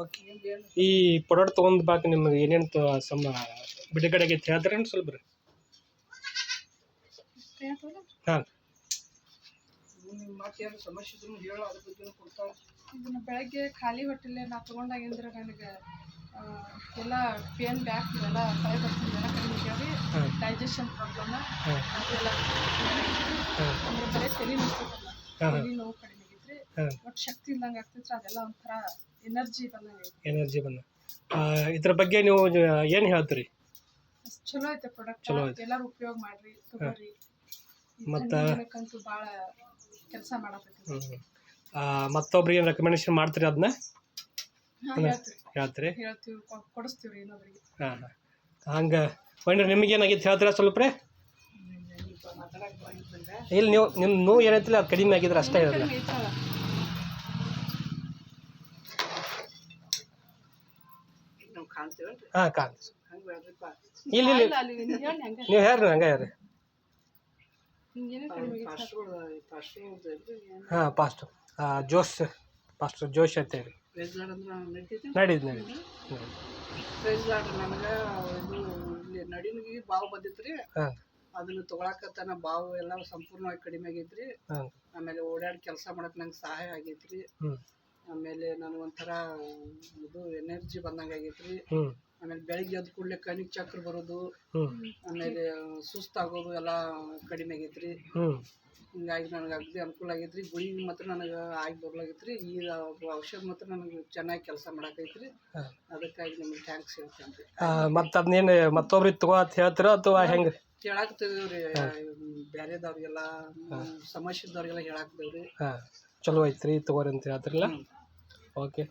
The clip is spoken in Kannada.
ಓಕೆ. ಈ ಪ್ರಾಡಕ್ಟ್ ತೊಗೊಂಡ್ ಬಾಕ ನಿಮ್ಗೆ ಏನೇನು ಬಿಡುಗಡೆ ಆಗೈತೆ ಹೇಳ್ತಾರೆ ಸ್ವಲ್ಪ ರೀ. ಹಾಂ ಮತ್ತೇನು ಸಮಸ್ಯೆ ಇದ್ರು ಹೇಳೋ ಅದ್ರ ಬಗ್ಗೆ ಕೊಡ್ತಾವೆ. ಇದನ್ನ ಬೆಳಗ್ಗೆ ಖಾಲಿ ಹೊಟ್ಟೆಲೆ ನಾ ತೊಗೊಂಡಾಗಿಂದ್ರೆ ನನಗೆ ಎಲ್ಲ ಪೇನ್ ಬ್ಯಾಕ್ ಇವೆಲ್ಲ ತಲೆ ಬರ್ತಿದ್ದೆಲ್ಲ ಕಡಿಮೆ ಆಗ್ಯಾವೆ. ಡೈಜೆಷನ್ ಪ್ರಾಬ್ಲಮ್ ಅದೆಲ್ಲ ಅಂದ್ರೆ ಬರೀ ತಲೆ ನೋಡ್ತಿದ್ದಲ್ಲ, ತಲೆ ನೋವು ಕಡಿಮೆ ಆಗೈತ್ರಿ. ಒಟ್ಟು ಶಕ್ತಿ ಇಲ್ದಂಗೆ ಆಗ್ತೈತ್ರಿ. ಅದೆಲ್ಲ ಒಂಥರ ಎನರ್ಜಿ ಬಂದಂಗೆ ಇದ್ರ ಬಗ್ಗೆ ನೀವು ಏನು ಹೇಳ್ತೀರಿ? ಚಲೋ ಐತೆ ಪ್ರಾಡಕ್ಟ್. ಎಲ್ಲರೂ ಉಪಯೋಗ ಮಾಡ್ರಿ, ತಗೋರಿ. ಮತ್ತು ಭಾಳ ಕೆಲಸ ಮಾಡತೈತಿ. ಮತ್ತೊಬ್ರಿಗೆ ರೆಕಮೆಂಡೇಶನ್ ಮಾಡ್ತೀರಿ ಅದನ್ನ? ಹೇಳ್ತೀರಿ, ಕೊಡಿಸ್ತೀವಿ ರೀ ಇನ್ನೊಬ್ರಿಗೆ. ಹಂಗೆ ಬನ್ರಿ. ನಿಮ್ಗೆ ಏನಾಗಿತ್ತು ಹೇಳ್ತೀರಾ ಸ್ವಲ್ಪ ರೀ? ಇಲ್ಲಿ ನೀವು ನಿಮ್ಮ ನೋವು ಏನೈತಿಲ್ಲ ಅದು ಕಡಿಮೆ ಆಗಿದ್ರೆ ಅಷ್ಟೇ ಇರಲ್ಲ. ಹಾಂ ಕಾಣ್ತೀವಿ. ಇಲ್ಲಿ ನೀವು ಹೇಳ್ರಿ, ಹಂಗೆ ಹೇಳ್ರಿ. ಹಾಂ ಪಾಸ್ಟರ್ ಜೋಶ್ ಅಂತ ಹೇಳಿ ನಡೀದು. ನನಗೆ ಇದು ಇಲ್ಲಿ ನಡಿನಿಗೆ ಬಾವು ಬಂದಿತ್ತು. ಅದನ್ನು ತೊಗೊಳಕತ್ತಾನ ಬಾವು ಎಲ್ಲ ಸಂಪೂರ್ಣವಾಗಿ ಕಡಿಮೆ ಆಗೈತ್ರಿ. ಆಮೇಲೆ ಓಡಾಡಿ ಕೆಲಸ ಮಾಡಕ್ ನಂಗೆ ಸಹಾಯ ಆಗೈತ್ರಿ. ಆಮೇಲೆ ನನಗೆ ಒಂಥರ ಇದು ಎನರ್ಜಿ ಬಂದಂಗೆ ಆಗೈತ್ರಿ. ಆಮೇಲೆ ಬೆಳಿಗ್ಗೆ ಎದ್ದು ಕೂಡಲೇ ಕಣ್ಣಿಗೆ ಚಕ್ರ ಬರೋದು, ಆಮೇಲೆ ಸುಸ್ತಾಗೋದು ಎಲ್ಲ ಕಡಿಮೆ ಆಗೈತ್ರಿ. ಹಿಂಗಾಗಿ ನನಗೆ ಅಗದಿ ಅನುಕೂಲ ಆಗೈತ್ರಿ. ಗುಳಿಗೆ ಮಾತ್ರ ನನಗೆ ಆಗಿ ಬರ್ಲಾಗೈತ್ರಿ. ಈ ಔಷಧ ಮಾತ್ರ ನನಗೆ ಚೆನ್ನಾಗಿ ಕೆಲಸ ಮಾಡಾಕೈತ್ರಿ. ಅದಕ್ಕಾಗಿ ನಿಮ್ಗೆ ಥ್ಯಾಂಕ್ಸ್ ಹೇಳ್ತೇನೆ ರೀ. ಮತ್ತು ಅದನ್ನೇನು ಮತ್ತೊಬ್ರಿಗೆ ತಗೋ ಅಂತ ಹೇಳ್ತೀರಾ ಅಥವಾ ಹೆಂಗೆ? ಹೇಳಾಕ್ತಿದ್ದೀವಿ ರೀ. ಬೇರೆದವ್ರಿಗೆಲ್ಲ ಸಮಸ್ಯೆ ಇದ್ದವ್ರಿಗೆಲ್ಲ ಹೇಳಾಕ್ತೇವೆ ರೀ. ಚಲೋ ಐತ್ರಿ, ತಗೋರಿ ಅಂತ ಹೇಳ್ತಿರಲ್ಲ. ಓಕೆ.